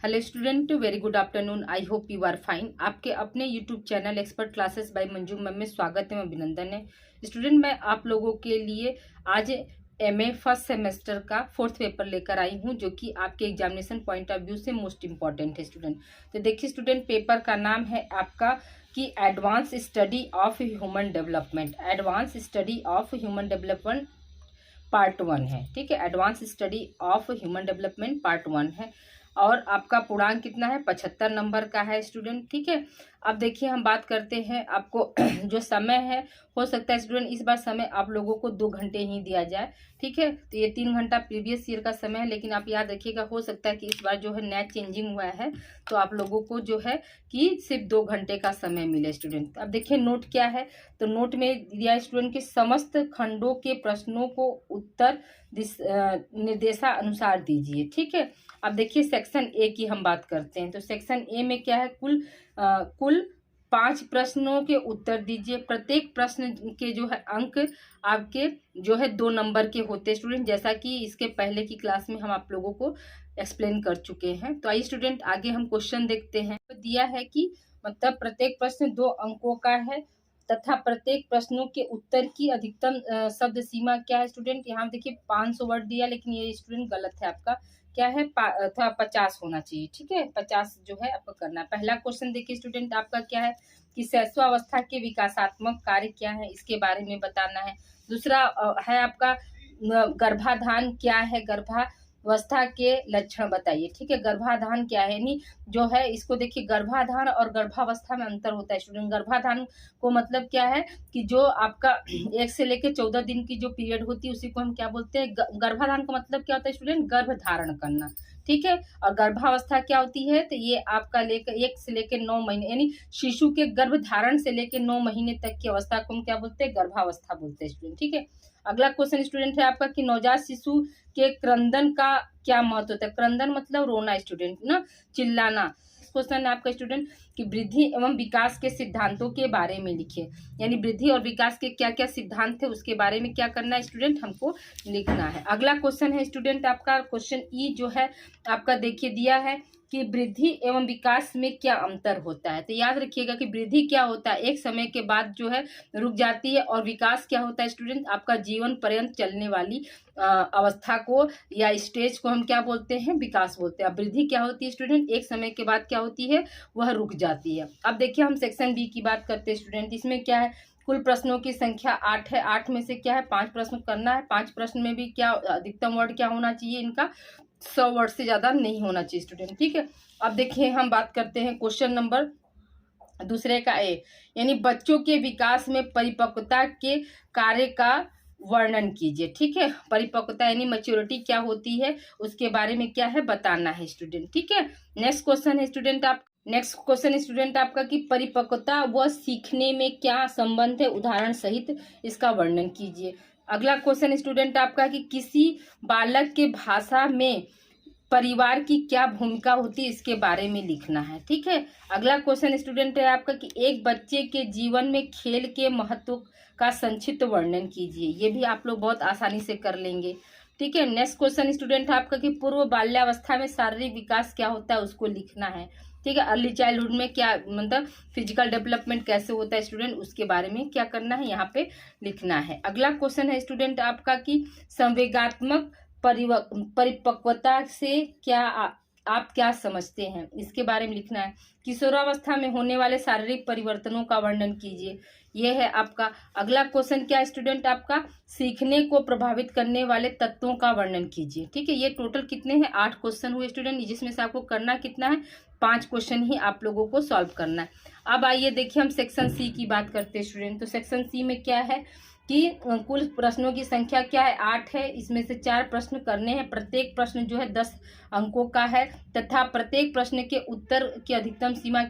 Hello student, very good afternoon. I hope you are fine. आपके अपने YouTube channel expert classes by Manju ma'am में स्वागत है, अभिनंदन है। स्टूडेंट, मैं आप लोगों के लिए आज एमए फर्स्ट सेमेस्टर का 4th पेपर लेकर आई हूं, जो कि आपके एग्जामिनेशन पॉइंट ऑफ व्यू से मोस्ट इंपॉर्टेंट है स्टूडेंट। तो देखिए स्टूडेंट, पेपर का नाम है आपका कि advance study of human development. Advance study of human development part 1 है। ठीक है, advance study of human development part 1 है और आपका पूर्णांक कितना है? 75 नंबर का है स्टूडेंट। ठीक है, अब देखिए हम बात करते हैं आपको जो समय है, हो सकता है स्टूडेंट इस बार समय आप लोगों को 2 घंटे ही दिया जाए। ठीक है, तो ये 3 घंटा प्रीवियस ईयर का समय है, लेकिन आप याद रखिएगा हो सकता है कि इस बार जो है नया चेंजिंग हुआ है, तो आप लोगों को जो है कि सिर्फ 2 घंटे का समय मिले स्टूडेंट। अब देखिए नोट क्या है, तो नोट में दिया है स्टूडेंट के समस्त खंडों के प्रश्नों को उत्तर निर्देशानुसार दीजिए। ठीक है, अब देखिए सेक्शन ए की हम बात करते हैं। तो सेक्शन ए में क्या है, कुल 5 प्रश्नों के उत्तर दीजिए। प्रत्येक प्रश्न के जो है अंक आपके जो है 2 नंबर के होते हैं स्टूडेंट, जैसा कि इसके पहले की क्लास में हम आप लोगों को एक्सप्लेन कर चुके हैं। तो आइए स्टूडेंट आगे हम क्वेश्चन देखते हैं। तो दिया है कि मतलब प्रत्येक प्रश्न 2 अंकों का है तथा प्रत्येक प्रश्नों के उत्तर की अधिकतम शब्द सीमा क्या है स्टूडेंट। यहाँ देखिए 500 वर्ड दिया, लेकिन ये स्टूडेंट गलत है। आपका क्या है, था 50 होना चाहिए। ठीक है, 50 जो है आपको करना है। पहला क्वेश्चन देखिए स्टूडेंट, आपका क्या है कि शैशवावस्था के विकासात्मक कार्य क्या है, इसके बारे में बताना है। दूसरा है आपका गर्भाधान क्या है, गर्भावस्था के लक्षण बताइए। ठीक है, गर्भाधान क्या है, यानी जो है इसको देखिए, गर्भाधान और गर्भावस्था में अंतर होता है स्टूडेंट। गर्भाधान को मतलब क्या है कि जो आपका 1 से लेकर 14 दिन की जो पीरियड होती है उसी को हम क्या बोलते हैं, गर्भाधान का मतलब क्या होता है स्टूडेंट, गर्भ धारण करना। ठीक है, और गर्भावस्था क्या होती है, तो ये आपका लेकर 1 से लेकर 9 महीने, यानी शिशु के गर्भ धारण से लेकर 9 महीने तक की अवस्था को हम क्या बोलते हैं, गर्भावस्था बोलते हैं स्टूडेंट। ठीक है, अगला क्वेश्चन स्टूडेंट है आपका कि नवजात शिशु के क्रंदन का क्या महत्व होता है। क्रंदन मतलब रोना स्टूडेंट ना, चिल्लाना। क्वेश्चन है आपका स्टूडेंट कि वृद्धि एवं विकास के सिद्धांतों के बारे में लिखिए, यानी वृद्धि और विकास के क्या क्या सिद्धांत थे उसके बारे में क्या करना है स्टूडेंट, हमको लिखना है। अगला क्वेश्चन है स्टूडेंट आपका क्वेश्चन ई जो है आपका देखिए दिया है कि वृद्धि एवं विकास में क्या अंतर होता है। तो याद रखिएगा कि वृद्धि क्या होता है, एक समय के बाद जो है रुक जाती है, और विकास क्या होता है स्टूडेंट, आपका जीवन पर्यंत चलने वाली अवस्था को या स्टेज को हम क्या बोलते हैं, विकास बोलते हैं। अब वृद्धि क्या होती है स्टूडेंट, एक समय के बाद क्या होती है, वह रुक जाती है। अब देखिए हम सेक्शन बी की बात करते हैं स्टूडेंट। इसमें क्या है, कुल प्रश्नों की संख्या 8 है। 8 में से क्या है 5 प्रश्न करना है। 5 प्रश्न में भी क्या अधिकतम वर्ड क्या होना चाहिए, इनका 100 वर्ड से ज्यादा नहीं होना चाहिए स्टूडेंट। ठीक है, अब देखिए हम बात करते हैं क्वेश्चन नंबर दूसरे का ए, यानी बच्चों के विकास में परिपक्वता के कार्य का वर्णन कीजिए। ठीक है, परिपक्वता यानी मैच्योरिटी क्या होती है उसके बारे में क्या है बताना है स्टूडेंट। ठीक है, नेक्स्ट क्वेश्चन है स्टूडेंट आपका कि परिपक्वता व सीखने में क्या संबंध है, उदाहरण सहित इसका वर्णन कीजिए। अगला क्वेश्चन स्टूडेंट आपका कि किसी बालक के भाषा में परिवार की क्या भूमिका होती है, इसके बारे में लिखना है। ठीक है, अगला क्वेश्चन स्टूडेंट है आपका कि एक बच्चे के जीवन में खेल के महत्व का संक्षिप्त वर्णन कीजिए। ये भी आप लोग बहुत आसानी से कर लेंगे। ठीक है, नेक्स्ट क्वेश्चन स्टूडेंट है आपका कि पूर्व बाल्यावस्था में शारीरिक विकास क्या होता है, उसको लिखना है। ठीक है, अर्ली चाइल्डहुड में क्या मतलब फिजिकल डेवलपमेंट कैसे होता है स्टूडेंट, उसके बारे में क्या करना है, यहाँ पे लिखना है। अगला क्वेश्चन है स्टूडेंट आपका कि संवेगात्मक परिपक्वता से क्या आप क्या समझते हैं, इसके बारे में लिखना है। किशोरावस्था में होने वाले शारीरिक परिवर्तनों का वर्णन कीजिए, ये है आपका। अगला क्वेश्चन क्या है स्टूडेंट आपका, सीखने को प्रभावित करने वाले तत्वों का वर्णन कीजिए। ठीक है, ये टोटल कितने हैं, 8 क्वेश्चन हुए स्टूडेंट, जिसमें से आपको करना कितना है, 5 क्वेश्चन ही आप लोगों को सॉल्व करना है। अब आइए देखिए हम सेक्शन सी की बात करते हैं स्टूडेंट। तो सेक्शन सी में क्या है कि कुल प्रश्नों की संख्या क्या है, 8 है। इसमें से 4 प्रश्न करने हैं। प्रत्येक प्रश्न जो है 10 अंकों का है तथा प्रत्येक प्रश्न के उत्तर की अधिकतम सीमा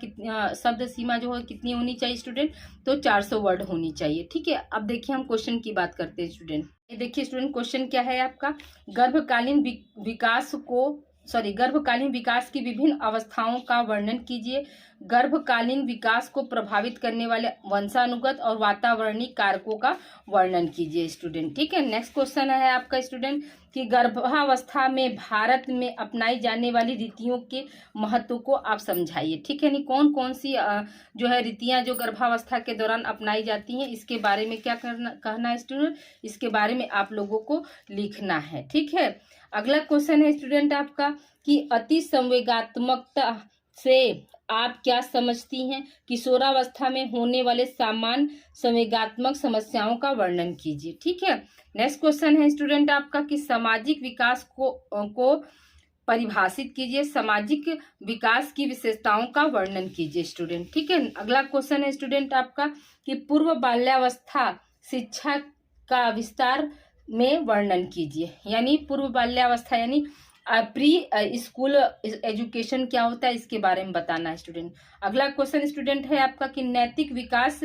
शब्द सीमा जो है कितनी होनी चाहिए स्टूडेंट, तो 400 वर्ड होनी चाहिए। ठीक है, अब देखिए हम क्वेश्चन की बात करते हैं स्टूडेंट। ये देखिए स्टूडेंट क्वेश्चन क्या है आपका, गर्भकालीन विकास को गर्भकालीन विकास की विभिन्न अवस्थाओं का वर्णन कीजिए। गर्भकालीन विकास को प्रभावित करने वाले वंशानुगत और वातावरणीय कारकों का वर्णन कीजिए स्टूडेंट। ठीक है, नेक्स्ट क्वेश्चन है आपका स्टूडेंट कि गर्भावस्था में भारत में अपनाई जाने वाली रीतियों के महत्व को आप समझाइए। ठीक है, यानी कौन कौन सी जो है रीतियां जो गर्भावस्था के दौरान अपनाई जाती हैं, इसके बारे में क्या कहना है स्टूडेंट, इसके बारे में आप लोगों को लिखना है। ठीक है, अगला क्वेश्चन है स्टूडेंट आपका कि अति संवेगात्मकता से आप क्या समझती हैं? किशोरावस्था में होने वाले सामान्य संवेगात्मक समस्याओं का वर्णन कीजिए। ठीक है, नेक्स्ट क्वेश्चन है स्टूडेंट आपका कि सामाजिक विकास को परिभाषित कीजिए। सामाजिक विकास की विशेषताओं का वर्णन कीजिए स्टूडेंट। ठीक है, अगला क्वेश्चन है स्टूडेंट आपका कि पूर्व बाल्यावस्था शिक्षा का विस्तार में वर्णन कीजिए। यानी पूर्व बाल्यावस्था यानी प्री स्कूल एजुकेशन क्या होता है, इसके बारे में बताना है स्टूडेंट। अगला क्वेश्चन स्टूडेंट है आपका कि नैतिक विकास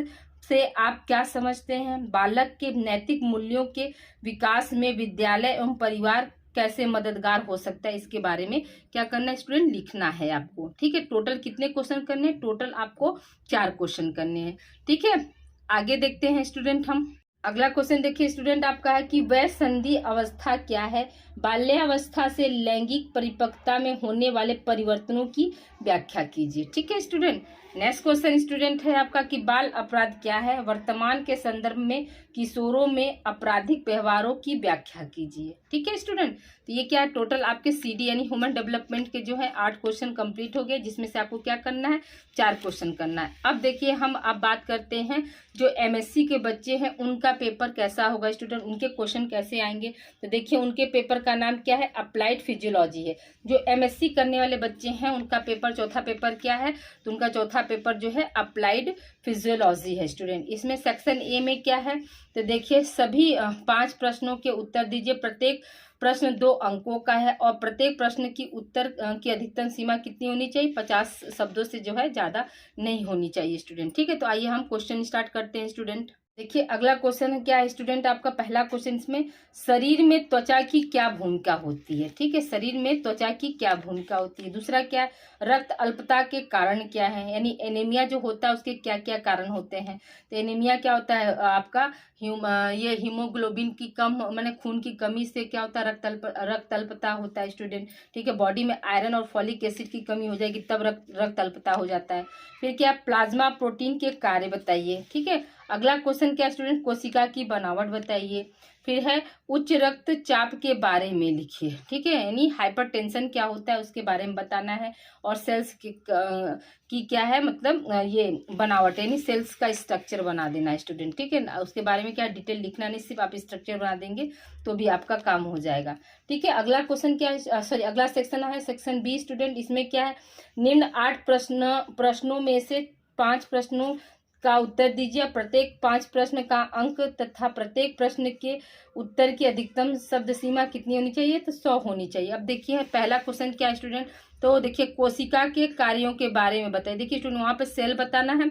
से आप क्या समझते हैं? बालक के नैतिक मूल्यों के विकास में विद्यालय एवं परिवार कैसे मददगार हो सकता है, इसके बारे में क्या करना है स्टूडेंट, लिखना है आपको। ठीक है, टोटल कितने क्वेश्चन करने हैं? टोटल आपको 4 क्वेश्चन करने हैं। ठीक है, आगे देखते हैं स्टूडेंट हम। अगला क्वेश्चन देखिए स्टूडेंट आपका है कि वयसंधि अवस्था क्या है? बाल्यावस्था से लैंगिक परिपक्वता में होने वाले परिवर्तनों की व्याख्या कीजिए। ठीक है स्टूडेंट, नेक्स्ट क्वेश्चन स्टूडेंट है आपका कि बाल अपराध क्या है? वर्तमान के संदर्भ में किशोरों में आपराधिक व्यवहारों की व्याख्या कीजिए। ठीक है स्टूडेंट, तो ये क्या है, टोटल आपके CD यानी ह्यूमन डेवलपमेंट के जो है 8 क्वेश्चन कंप्लीट हो गए, जिसमें से आपको क्या करना है, 4 क्वेश्चन करना है। अब देखिए हम अब बात करते हैं जो MSc के बच्चे हैं उनका पेपर कैसा होगा स्टूडेंट, उनके क्वेश्चन कैसे आएंगे। तो देखिए उनके पेपर का नाम क्या है, अप्लाइड फिजियोलॉजी है। जो MSc करने वाले बच्चे हैं उनका पेपर, चौथा पेपर क्या है, तो उनका चौथा पेपर जो है अप्लाइड फिजियोलॉजी है स्टूडेंट। इसमें सेक्शन A में क्या है, तो देखिए सभी 5 प्रश्नों के उत्तर दीजिए। प्रत्येक प्रश्न 2 अंकों का है और प्रत्येक प्रश्न की उत्तर की अधिकतम सीमा कितनी होनी चाहिए, 50 शब्दों से जो है ज्यादा नहीं होनी चाहिए स्टूडेंट। ठीक है, तो आइए हम क्वेश्चन स्टार्ट करते हैं स्टूडेंट। देखिए अगला क्वेश्चन क्या है स्टूडेंट आपका, पहला क्वेश्चन इसमें शरीर में त्वचा की क्या भूमिका होती है। ठीक है, शरीर में त्वचा की क्या भूमिका होती है। दूसरा क्या है, रक्त अल्पता के कारण क्या है, यानी एनीमिया जो होता है उसके क्या क्या कारण होते हैं। तो एनीमिया क्या होता है आपका, ये हीमोग्लोबिन की कम माने खून की कमी से क्या होता है, रक्त अल्पता होता है स्टूडेंट। ठीक है, बॉडी में आयरन और फॉलिक एसिड की कमी हो जाएगी तब रक्त अल्पता हो जाता है। फिर क्या, प्लाज्मा प्रोटीन के कार्य बताइए। ठीक है, अगला क्वेश्चन क्या स्टूडेंट, कोशिका की बनावट बताइए। फिर है उच्च रक्तचाप के बारे में लिखिए। ठीक है, यानी हाइपरटेंशन क्या होता है उसके बारे में बताना है। और सेल्स की क्या है, मतलब ये बनावट यानी सेल्स का स्ट्रक्चर बना देना है स्टूडेंट। ठीक है, उसके बारे में क्या डिटेल लिखना नहीं, सिर्फ आप स्ट्रक्चर बना देंगे तो भी आपका काम हो जाएगा। ठीक है, अगला क्वेश्चन क्या है, सॉरी अगला सेक्शन है सेक्शन B स्टूडेंट। इसमें क्या है, निम्न 8 प्रश्नों में से 5 प्रश्नों का उत्तर दीजिए। प्रत्येक 5 प्रश्न का अंक तथा प्रत्येक प्रश्न के उत्तर की अधिकतम शब्द सीमा कितनी होनी चाहिए, तो 100 होनी चाहिए। अब देखिए पहला क्वेश्चन क्या है स्टूडेंट, तो देखिए कोशिका के कार्यों के बारे में बताइए। देखिए स्टूडेंट वहाँ पे सेल बताना है,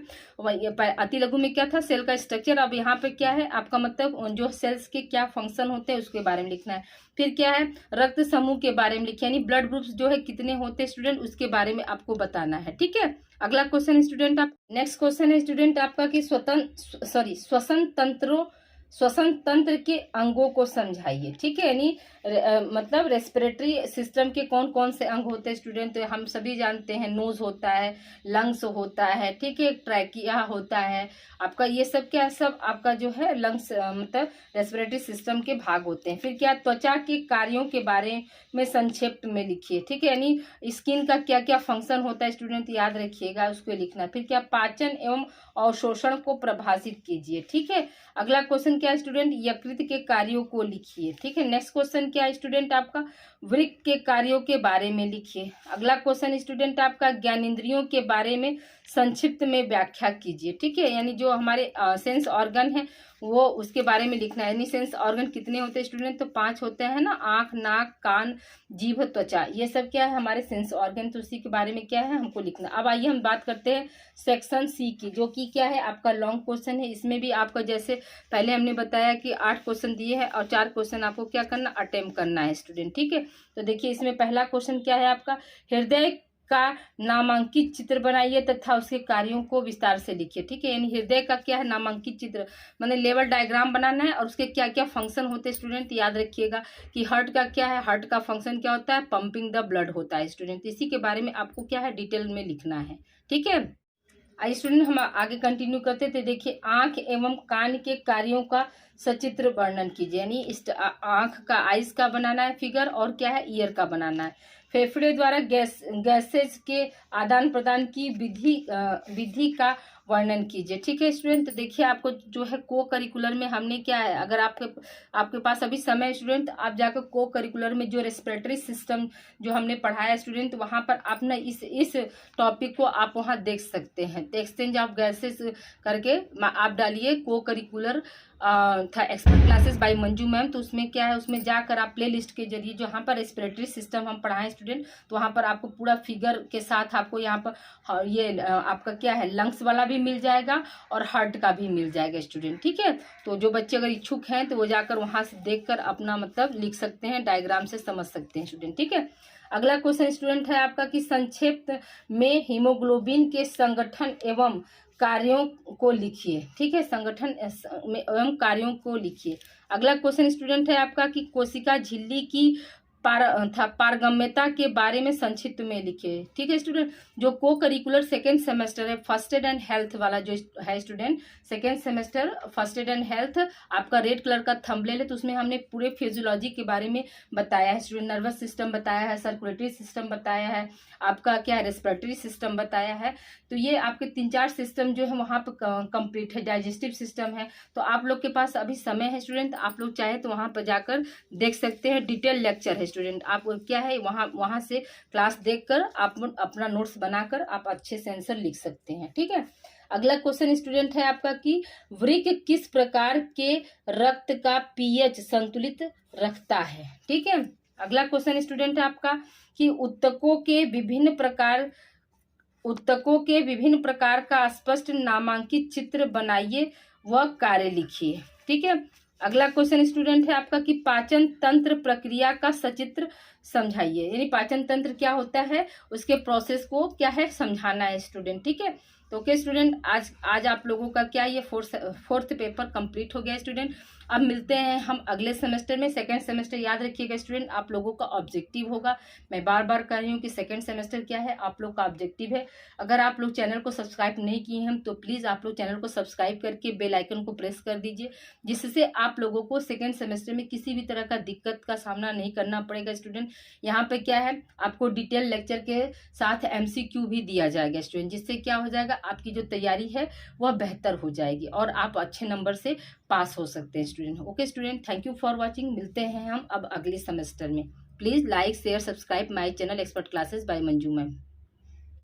अति लघु में क्या था, सेल का स्ट्रक्चर। अब यहाँ पे क्या है आपका, मतलब जो सेल्स के क्या फंक्शन होते हैं उसके बारे में लिखना है। फिर क्या है, रक्त समूह के बारे में लिखिए, यानी ब्लड ग्रुप्स जो है कितने होते हैं स्टूडेंट, उसके बारे में आपको बताना है। ठीक है, अगला क्वेश्चन स्टूडेंट आप, नेक्स्ट क्वेश्चन है स्टूडेंट आपका कि श्वसन तंत्र के अंगों को समझाइए। ठीक है, यानी मतलब रेस्पिरेटरी सिस्टम के कौन कौन से अंग होते हैं स्टूडेंट, तो हम सभी जानते हैं, नोज होता है, लंग्स होता है, ठीक है, ट्रैकिया होता है आपका, ये सब क्या, सब आपका जो है लंग्स मतलब रेस्पिरेटरी सिस्टम के भाग होते हैं। फिर क्या, त्वचा के कार्यों के बारे में संक्षिप्त में लिखिए। ठीक है, यानी स्किन का क्या क्या फंक्शन होता है स्टूडेंट, याद रखिएगा उसको लिखना। फिर क्या, पाचन एवं अवशोषण को परिभाषित कीजिए। ठीक है, अगला क्वेश्चन क्या है स्टूडेंट, यकृत के कार्यों को लिखिए। ठीक है, नेक्स्ट क्वेश्चन क्या है स्टूडेंट आपका, वृक्क के कार्यों के बारे में लिखिए। अगला क्वेश्चन स्टूडेंट आपका, ज्ञानेंद्रियों के बारे में संक्षिप्त में व्याख्या कीजिए। ठीक है, यानी जो हमारे सेंस ऑर्गन है वो उसके बारे में लिखना है। यानी सेंस ऑर्गन कितने होते हैं स्टूडेंट? तो 5 होते हैं ना, आँख, नाक, कान, जीभ, त्वचा, ये सब क्या है हमारे सेंस ऑर्गन। तो उसी के बारे में क्या है हमको लिखना। अब आइए हम बात करते हैं सेक्शन सी की, जो कि क्या है आपका लॉन्ग क्वेश्चन है। इसमें भी आपका जैसे पहले हमने बताया कि 8 क्वेश्चन दिए हैं और 4 क्वेश्चन आपको क्या करना, अटेम्प्ट करना है स्टूडेंट। ठीक है, तो देखिए इसमें पहला क्वेश्चन क्या है आपका, हृदय का नामांकित चित्र बनाइए तथा उसके कार्यों को विस्तार से लिखिए। ठीक है, यानी हृदय का क्या है नामांकित चित्र, मतलब लेवल डायग्राम बनाना है और उसके क्या क्या फंक्शन होते हैं स्टूडेंट। याद रखिएगा कि हार्ट का क्या है, हार्ट का फंक्शन क्या होता है, पंपिंग द ब्लड होता है स्टूडेंट। इसी के बारे में आपको क्या है डिटेल में लिखना है। ठीक है, आइए स्टूडेंट हम आगे कंटिन्यू करते थे। देखिए आंख एवं कान के कार्यों का सचित्र वर्णन कीजिए। यानी आंख का आइज का बनाना है फिगर, और क्या है ईयर का बनाना है। फेफड़े द्वारा गैसेज के आदान प्रदान की विधि का वर्णन कीजिए। ठीक है स्टूडेंट, तो देखिए आपको जो है को करिकुलर में हमने क्या है, अगर आपके पास अभी समय स्टूडेंट, आप जाकर को करिकुलर में जो रेस्पिरेटरी सिस्टम जो हमने पढ़ाया स्टूडेंट, वहां पर आप ना इस टॉपिक को आप वहां देख सकते हैं। तो एक्सचेंज ऑफ गैसेस करके आप डालिए को करिकुलर था expert classes by Manju ma'am. तो उसमें क्या है, उसमें जाकर आप प्ले लिस्ट के जरिए जहाँ पर रेस्पिरेटरी सिस्टम हम पढ़ाएं स्टूडेंट, तो वहाँ पर आपको पूरा फिगर के साथ आपको यहाँ पर ये आपका क्या है लंग्स वाला भी मिल जाएगा और हार्ट का भी मिल जाएगा स्टूडेंट। ठीक है, तो जो बच्चे अगर इच्छुक हैं तो वो जाकर वहाँ से देखकर अपना मतलब लिख सकते हैं, डायग्राम से समझ सकते हैं स्टूडेंट। ठीक है, अगला क्वेश्चन स्टूडेंट है आपका कि संक्षिप्त में हीमोग्लोबिन के संगठन एवं कार्यों को लिखिए। ठीक है, संगठन में एवं कार्यों को लिखिए। अगला क्वेश्चन स्टूडेंट है आपका कि कोशिका झिल्ली की पारगम्यता के बारे में संक्षिप्त में लिखिए। ठीक है स्टूडेंट, जो को करिकुलर सेकेंड सेमेस्टर है फर्स्ट एड एंड हेल्थ वाला जो है student, second semester first aid and health, आपका रेड कलर का थंबनेल है, तो उसमें हमने पूरे फिजियोलॉजी के बारे में बताया है स्टूडेंट। नर्वस सिस्टम बताया है, सर्कुलेटरी सिस्टम बताया है, आपका क्या है रेस्पिरेटरी सिस्टम बताया है। तो ये आपके 3-4 सिस्टम जो है वहाँ पर कंप्लीट है। डाइजेस्टिव सिस्टम है, तो आप लोग के पास अभी समय है स्टूडेंट, आप लोग चाहे तो वहाँ पर जाकर देख सकते हैं। डिटेल लेक्चर है स्टूडेंट, आप क्या है वहाँ से क्लास देखकर आप अपना नोट्स बनाकर आप अच्छे से आंसर लिख सकते हैं। ठीक है, अगला क्वेश्चन स्टूडेंट है आपका कि वृक्क किस प्रकार के रक्त का पीएच संतुलित रखता है। ठीक है, अगला क्वेश्चन स्टूडेंट है आपका कि उत्तकों के विभिन्न प्रकार का स्पष्ट नामांकित चित्र बनाइए व कार्य लिखिए। ठीक है, अगला क्वेश्चन स्टूडेंट है आपका कि पाचन तंत्र प्रक्रिया का सचित्र समझाइए। यानी पाचन तंत्र क्या होता है उसके प्रोसेस को क्या है समझाना है स्टूडेंट। ठीक है, तो ओके स्टूडेंट, आज आप लोगों का क्या ये फोर्थ पेपर कंप्लीट हो गया स्टूडेंट। अब मिलते हैं हम अगले सेमेस्टर में। सेकंड सेमेस्टर याद रखिएगा स्टूडेंट, आप लोगों का ऑब्जेक्टिव होगा। मैं बार बार कह रही हूँ कि सेकंड सेमेस्टर क्या है आप लोग का ऑब्जेक्टिव है। अगर आप लोग चैनल को सब्सक्राइब नहीं किए हैं तो प्लीज़ आप लोग चैनल को सब्सक्राइब करके बेल आइकन को प्रेस कर दीजिए, जिससे आप लोगों को सेकेंड सेमेस्टर में किसी भी तरह का दिक्कत का सामना नहीं करना पड़ेगा स्टूडेंट। यहाँ पे क्या है आपको डिटेल लेक्चर के साथ MCQ भी दिया जाएगा स्टूडेंट, जिससे क्या हो जाएगा आपकी जो तैयारी है वह बेहतर हो जाएगी और आप अच्छे नंबर से पास हो सकते हैं student. Okay student, thank you for watching. मिलते हैं हम अब अगले सेमेस्टर में। Please like share subscribe my channel expert classes by Manju ma'am.